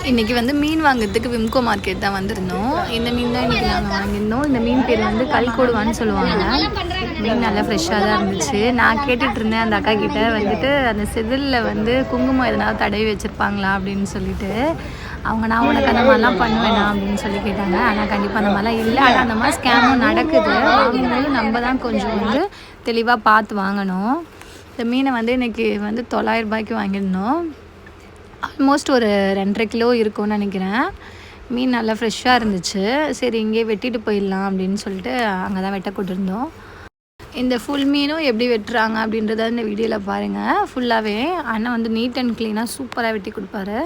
இன்றைக்கி வந்து மீன் வாங்குறதுக்கு விம்கோ மார்க்கெட் தான் வந்திருந்தோம். இந்த மீன் தான் இன்றைக்கி நாங்கள் வாங்கியிருந்தோம். இந்த மீன் பேர் வந்து கல்கோடுவான்னு சொல்லுவாங்க. மீன் நல்லா ஃப்ரெஷ்ஷாக தான் இருந்துச்சு. நான் கேட்டுட்டு இருந்தேன் அந்த அக்கா கிட்டே வந்துட்டு அந்த செதிலில் வந்து குங்குமம் எதனாவது தடவி வச்சுருப்பாங்களா அப்படின்னு சொல்லிட்டு. அவங்க நான் உனக்கு அந்த மாதிரிலாம் பண்ணுவேனா அப்படின்னு சொல்லி கேட்டாங்க. ஆனால் கண்டிப்பாக அந்த மாதிரிலாம் இல்லை. ஆனால் அந்த மாதிரி ஸ்கேமும் நடக்குது. வாங்கும்போது நம்ம தான் கொஞ்சம் வந்து தெளிவாக பார்த்து வாங்கணும். இந்த மீனை வந்து இன்றைக்கி வந்து 900 ரூபாய்க்கு வாங்கியிருந்தோம். ஆல்மோஸ்ட் ஒரு 2.5 கிலோ இருக்கும்னு நினைக்கிறேன். மீன் நல்லா ஃப்ரெஷ்ஷாக இருந்துச்சு. சரி இங்கேயே வெட்டிட்டு போயிடலாம் அப்படின்னு சொல்லிட்டு அங்கே தான் வெட்ட கூட்டிருந்தோம். இந்த ஃபுல் மீனும் எப்படி வெட்டுறாங்க அப்படின்றத இந்த வீடியோவில் பாருங்கள். ஃபுல்லாகவே அண்ணன் வந்து நீட் அண்ட் க்ளீனாக சூப்பராக வெட்டி கொடுப்பாரு.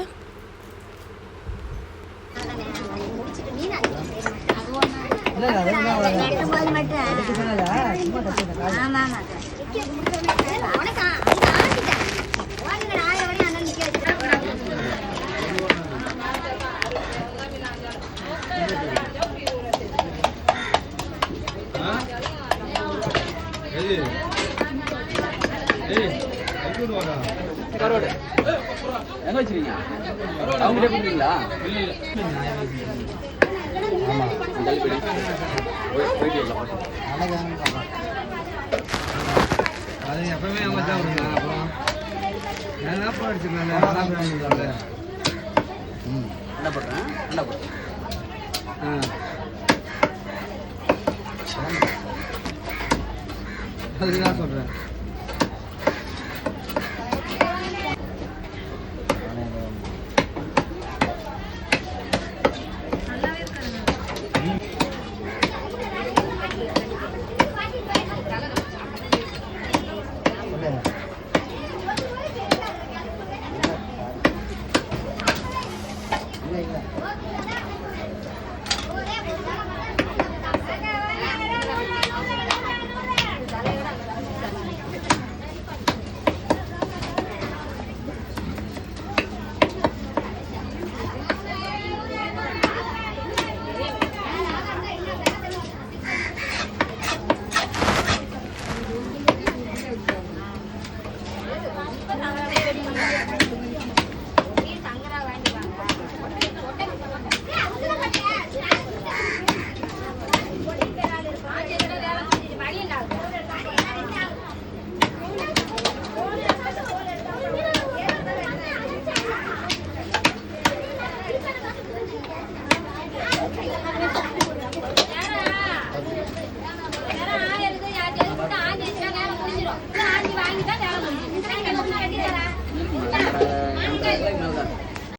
எங்க வச்சிருக்கீங்க? அவங்க கொடுக்குறீங்களா? அது எப்பவுமே அவங்க தான் அப்புறம் என்ன போடுறேன் என்ன பண்றேன் அதுதான் சொல்றேன்.